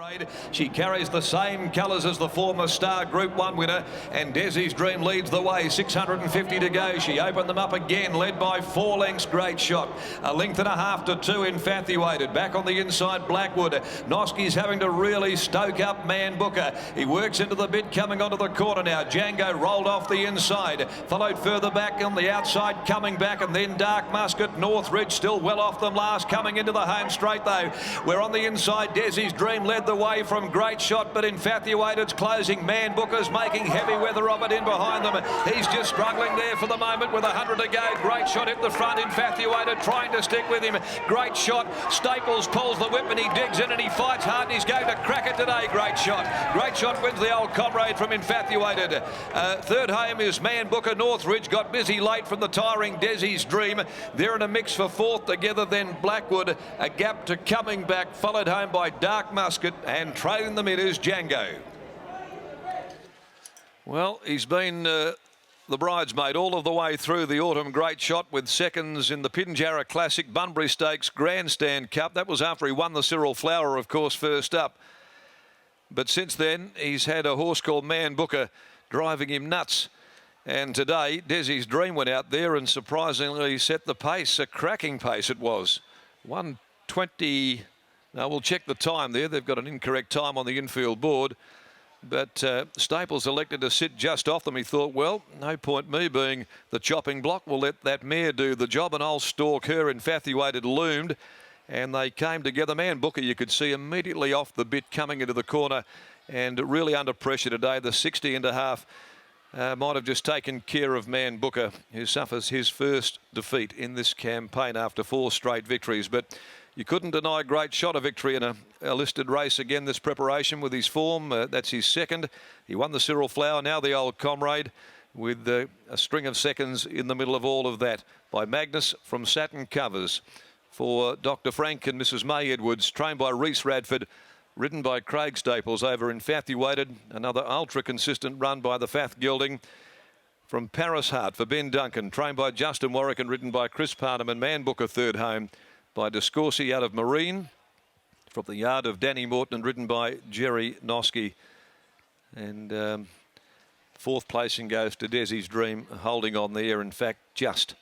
Comrade. She carries the same colours as the former Star Group 1 winner, and Desi's Dream leads the way. 650 to go. She opened them up again, led by 4 lengths. Great Shot. A length and a half to 2 infatuated. Back on the inside, Blackwood. Noski's having to really stoke up Man Booker. He works into the bit, coming onto the corner now. Django rolled off the inside, followed further back on the outside, coming back, and then Dark Musket. Northridge still well off them last, coming into the home straight though. We're on the inside. Desi's Dream led the way from Great Shot, but Infatuated's closing. Man Booker's making heavy weather of it in behind them. He's just struggling there for the moment with 100 to go. Great Shot at the front. Infatuated trying to stick with him. Great Shot. Staples pulls the whip and he digs in and he fights hard and he's going to crack it today. Great Shot. Great Shot wins the old Comrade from Infatuated. Third home is Man Booker. Northridge got busy late from the tiring Desi's Dream. They're in a mix for fourth together. Then Blackwood, a gap to coming back, followed home by Dark Musket, and trailing them in is Django. Well, he's been the bridesmaid all of the way through the autumn. Great Shot with seconds in the Pinjarra Classic, Bunbury Stakes, Grandstand Cup. That was after he won the Cyril Flower, of course, first up. But since then, he's had a horse called Man Booker driving him nuts. And today, Desi's Dream went out there and surprisingly set the pace. A cracking pace it was. 1:20. Now, we'll check the time there. They've got an incorrect time on the infield board. But Staples elected to sit just off them. He thought, well, no point me being the chopping block. We'll let that mare do the job and I'll stalk her. Infatuated loomed. And they came together. Man Booker, you could see immediately off the bit coming into the corner and really under pressure today. The 60.5 might have just taken care of Man Booker, who suffers his first defeat in this campaign after 4 straight victories. But you couldn't deny Great Shot a victory in a listed race again this preparation with his form. That's his second. He won the Cyril Flower, now the old Comrade, with a string of seconds in the middle of all of that by Magnus from Satin Covers. For Dr. Frank and Mrs. May Edwards, trained by Reese Radford, ridden by Craig Staples over Infatuated. Another ultra-consistent run by the Fath Gelding. From Paris Hart for Ben Duncan, trained by Justin Warwick and ridden by Chris Parnham. And Man Booker third home by Discorsi out of Marine. From the yard of Danny Morton and ridden by Jerry Noski. And fourth placing goes to Desi's Dream, holding on there. In fact, just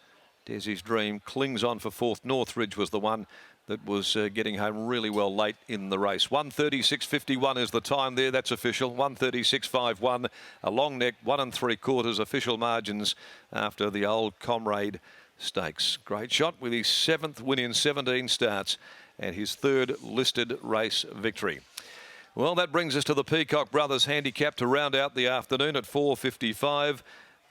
Desi's Dream clings on for fourth. Northridge was the one that was getting home really well late in the race. 1:36.51 is the time there. That's official. 1:36.51. A long neck, 1 3/4 official margins after the old Comrade Stakes. Great Shot with his 7th win in 17 starts and his 3rd listed race victory. Well, that brings us to the Peacock Brothers Handicap to round out the afternoon at 4:55.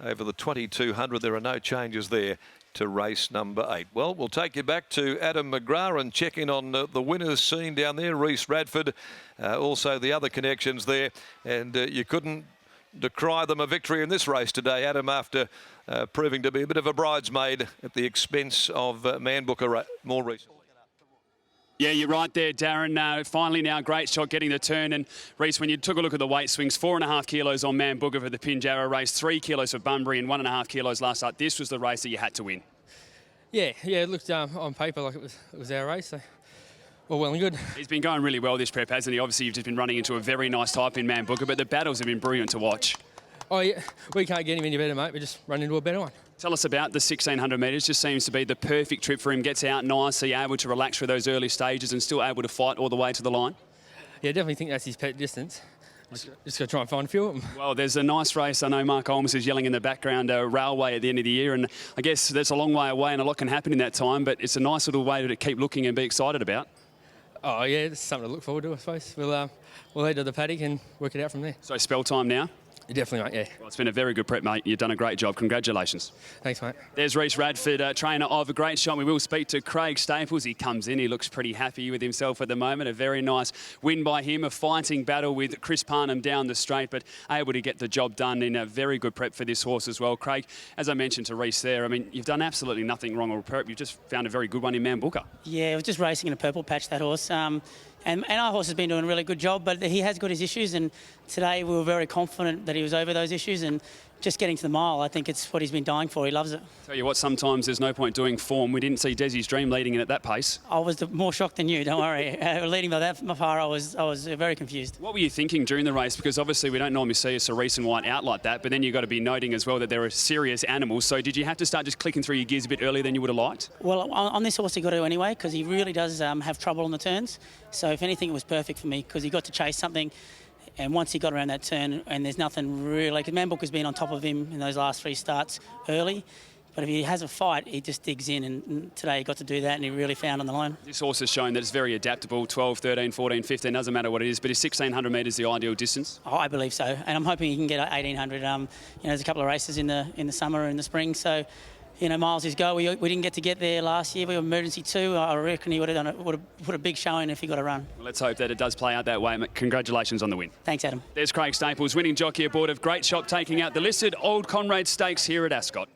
Over the 2200, there are no changes there to race number 8. Well, we'll take you back to Adam McGrath and check in on the winners seen down there. Reese Radford, also the other connections there. And you couldn't decry them a victory in this race today, Adam, after proving to be a bit of a bridesmaid at the expense of Man Booker more recently. Yeah, you're right there, Darren. Finally now, Great Shot getting the turn. And Reese, when you took a look at the weight swings, 4.5 kilos on Man Booker for the Pinjarra race, 3 kilos for Bunbury and 1.5 kilos last start. This was the race that you had to win. Yeah, it looked on paper like it was our race. So well and good. He's been going really well this prep, hasn't he? Obviously, you've just been running into a very nice type in Man Booker, but the battles have been brilliant to watch. Oh, yeah, we can't get him any better, mate. We just run into a better one. Tell us about the 1,600 metres. Just seems to be the perfect trip for him. Gets out nicely, able to relax through those early stages and still able to fight all the way to the line. Yeah, I definitely think that's his pet distance. Just got to try and find a few of them. Well, there's a nice race. I know Mark Olmos is yelling in the background, Railway at the end of the year, and I guess that's a long way away and a lot can happen in that time, but it's a nice little way to keep looking and be excited about. Oh, yeah, it's something to look forward to, I suppose. We'll head to the paddock and work it out from there. So spell time now? Definitely, mate, yeah. Well, it's been a very good prep, mate. You've done a great job. Congratulations. Thanks, mate. There's Reese Radford, trainer of a Great Shot. We will speak to Craig Staples. He comes in. He looks pretty happy with himself at the moment. A very nice win by him. A fighting battle with Chris Parnham down the straight, but able to get the job done in a very good prep for this horse as well. Craig, as I mentioned to Reese there, I mean, you've done absolutely nothing wrong or prep. You've just found a very good one in Man Booker. Yeah, it was just racing in a purple patch, that horse. And our horse has been doing a really good job, but he has got his issues, and today we were very confident that he was over those issues, and just getting to the mile, I think it's what he's been dying for. He loves it. Tell you what, sometimes there's no point doing form. We didn't see Desi's Dream leading in at that pace. I was more shocked than you, don't worry. Leading by that far, I was very confused. What were you thinking during the race? Because obviously we don't normally see a Cerise and White out like that, but then you've got to be noting as well that they're serious animals. So did you have to start just clicking through your gears a bit earlier than you would have liked? Well, on this horse he got to anyway, because he really does have trouble on the turns. So if anything, it was perfect for me, because he got to chase something. And once he got around that turn, and there's nothing really, because Man Book has been on top of him in those last 3 starts early. But if he has a fight, he just digs in, and today he got to do that, and he really found on the line. This horse has shown that it's very adaptable, 12, 13, 14, 15, doesn't matter what it is, but is 1,600 metres the ideal distance? Oh, I believe so, and I'm hoping he can get 1,800. There's a couple of races in the summer and the spring, so miles his go. We didn't get to get there last year. We were emergency 2. I reckon he would have put a big showing if he got a run. Well, let's hope that it does play out that way. Congratulations on the win. Thanks, Adam. There's Craig Staples, winning jockey aboard of Great Shot, taking out the listed Old Conrad Stakes here at Ascot.